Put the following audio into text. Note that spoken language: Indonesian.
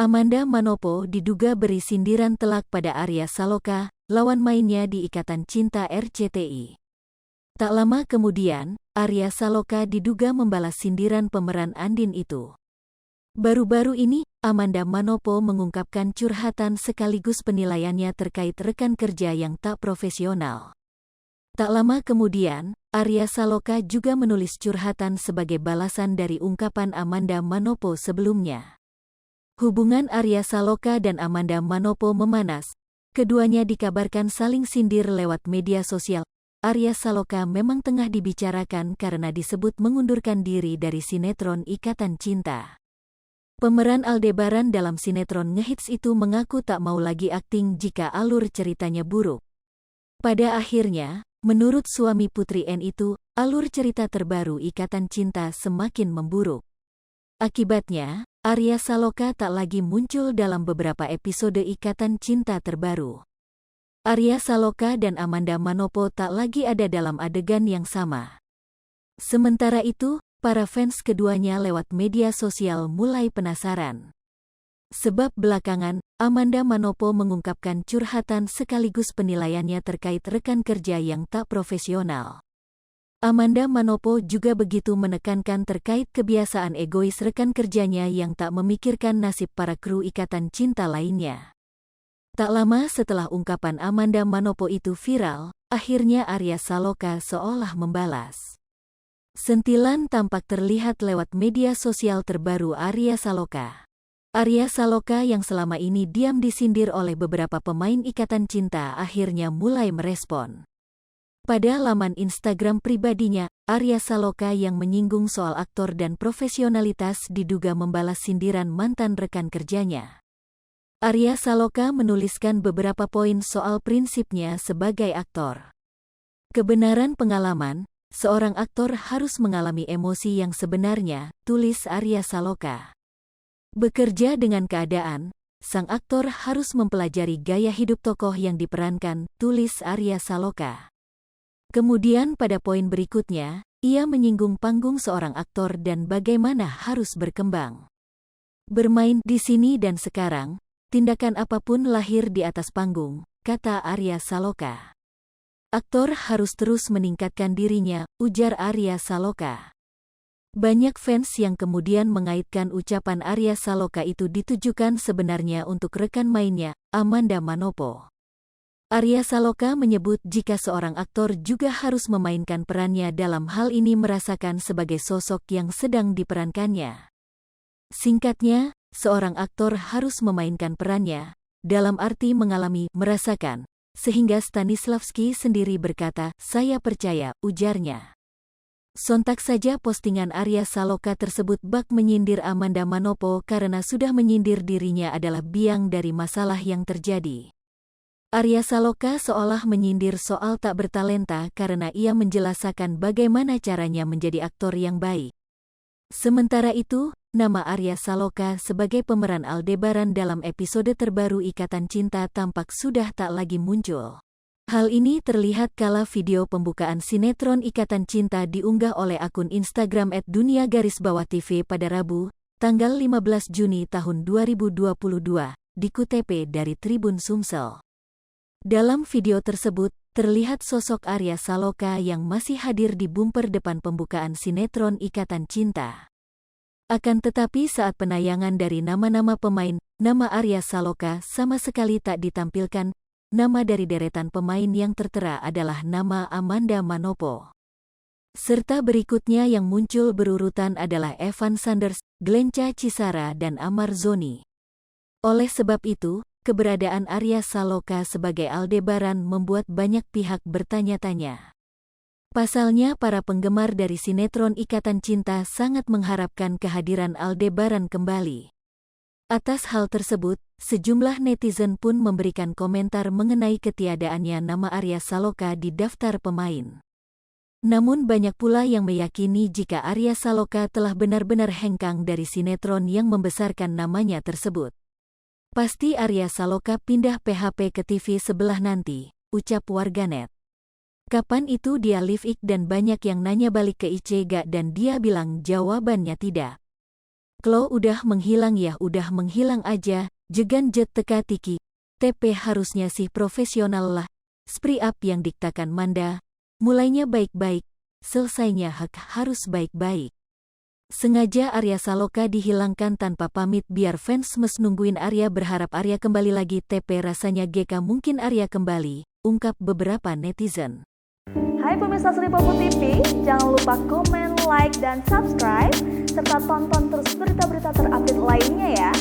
Amanda Manopo diduga beri sindiran telak pada Arya Saloka, lawan mainnya di Ikatan Cinta RCTI. Tak lama kemudian, Arya Saloka diduga membalas sindiran pemeran Andin itu. Baru-baru ini, Amanda Manopo mengungkapkan curhatan sekaligus penilaiannya terkait rekan kerja yang tak profesional. Tak lama kemudian, Arya Saloka juga menulis curhatan sebagai balasan dari ungkapan Amanda Manopo sebelumnya. Hubungan Arya Saloka dan Amanda Manopo memanas. Keduanya dikabarkan saling sindir lewat media sosial. Arya Saloka memang tengah dibicarakan karena disebut mengundurkan diri dari sinetron Ikatan Cinta. Pemeran Aldebaran dalam sinetron ngehits itu mengaku tak mau lagi akting jika alur ceritanya buruk. Pada akhirnya, menurut suami Putri N itu, alur cerita terbaru Ikatan Cinta semakin memburuk. Akibatnya, Arya Saloka tak lagi muncul dalam beberapa episode Ikatan Cinta terbaru. Arya Saloka dan Amanda Manopo tak lagi ada dalam adegan yang sama. Sementara itu, para fans keduanya lewat media sosial mulai penasaran. Sebab belakangan, Amanda Manopo mengungkapkan curhatan sekaligus penilaiannya terkait rekan kerja yang tak profesional. Amanda Manopo juga begitu menekankan terkait kebiasaan egois rekan kerjanya yang tak memikirkan nasib para kru Ikatan Cinta lainnya. Tak lama setelah ungkapan Amanda Manopo itu viral, akhirnya Arya Saloka seolah membalas. Sentilan tampak terlihat lewat media sosial terbaru Arya Saloka. Arya Saloka yang selama ini diam disindir oleh beberapa pemain Ikatan Cinta akhirnya mulai merespon. Pada laman Instagram pribadinya, Arya Saloka yang menyinggung soal aktor dan profesionalitas diduga membalas sindiran mantan rekan kerjanya. Arya Saloka menuliskan beberapa poin soal prinsipnya sebagai aktor. Kebenaran pengalaman, seorang aktor harus mengalami emosi yang sebenarnya, tulis Arya Saloka. Bekerja dengan keadaan, sang aktor harus mempelajari gaya hidup tokoh yang diperankan, tulis Arya Saloka. Kemudian pada poin berikutnya, ia menyinggung panggung seorang aktor dan bagaimana harus berkembang. Bermain di sini dan sekarang, tindakan apapun lahir di atas panggung, kata Arya Saloka. Aktor harus terus meningkatkan dirinya, ujar Arya Saloka. Banyak fans yang kemudian mengaitkan ucapan Arya Saloka itu ditujukan sebenarnya untuk rekan mainnya, Amanda Manopo. Arya Saloka menyebut jika seorang aktor juga harus memainkan perannya dalam hal ini merasakan sebagai sosok yang sedang diperankannya. Singkatnya, seorang aktor harus memainkan perannya, dalam arti mengalami, merasakan, sehingga Stanislavski sendiri berkata, "Saya percaya," ujarnya. Sontak saja postingan Arya Saloka tersebut bak menyindir Amanda Manopo karena sudah menyindir dirinya adalah biang dari masalah yang terjadi. Arya Saloka seolah menyindir soal tak bertalenta karena ia menjelaskan bagaimana caranya menjadi aktor yang baik. Sementara itu, nama Arya Saloka sebagai pemeran Aldebaran dalam episode terbaru Ikatan Cinta tampak sudah tak lagi muncul. Hal ini terlihat kala video pembukaan sinetron Ikatan Cinta diunggah oleh akun Instagram @dunia_tv pada Rabu, tanggal 15 Juni tahun 2022, dikutip dari Tribun Sumsel. Dalam video tersebut, terlihat sosok Arya Saloka yang masih hadir di bumper depan pembukaan sinetron Ikatan Cinta. Akan tetapi saat penayangan dari nama-nama pemain, nama Arya Saloka sama sekali tak ditampilkan. Nama dari deretan pemain yang tertera adalah nama Amanda Manopo. Serta berikutnya yang muncul berurutan adalah Evan Sanders, Glenca Cisara dan Amar Zoni. Oleh sebab itu, keberadaan Arya Saloka sebagai Aldebaran membuat banyak pihak bertanya-tanya. Pasalnya para penggemar dari sinetron Ikatan Cinta sangat mengharapkan kehadiran Aldebaran kembali. Atas hal tersebut, sejumlah netizen pun memberikan komentar mengenai ketiadaannya nama Arya Saloka di daftar pemain. Namun banyak pula yang meyakini jika Arya Saloka telah benar-benar hengkang dari sinetron yang membesarkan namanya tersebut. Pasti Arya Saloka pindah PHP ke TV sebelah nanti, ucap warganet. Kapan itu dia live ik dan banyak yang nanya balik ke ICGA dan dia bilang jawabannya tidak. Klo udah menghilang ya udah menghilang aja, jegan jet teka tiki. TP harusnya sih profesional lah. Spree up yang diktakan Manda. Mulainya baik-baik, selesainya harus baik-baik. Sengaja Arya Saloka dihilangkan tanpa pamit biar fans mes nungguin Arya berharap Arya kembali lagi TP rasanya GK mungkin Arya kembali, ungkap beberapa netizen. Hai pemirsa Sri Popo TV, jangan lupa komen, like, dan subscribe, serta tonton terus berita-berita terupdate lainnya ya.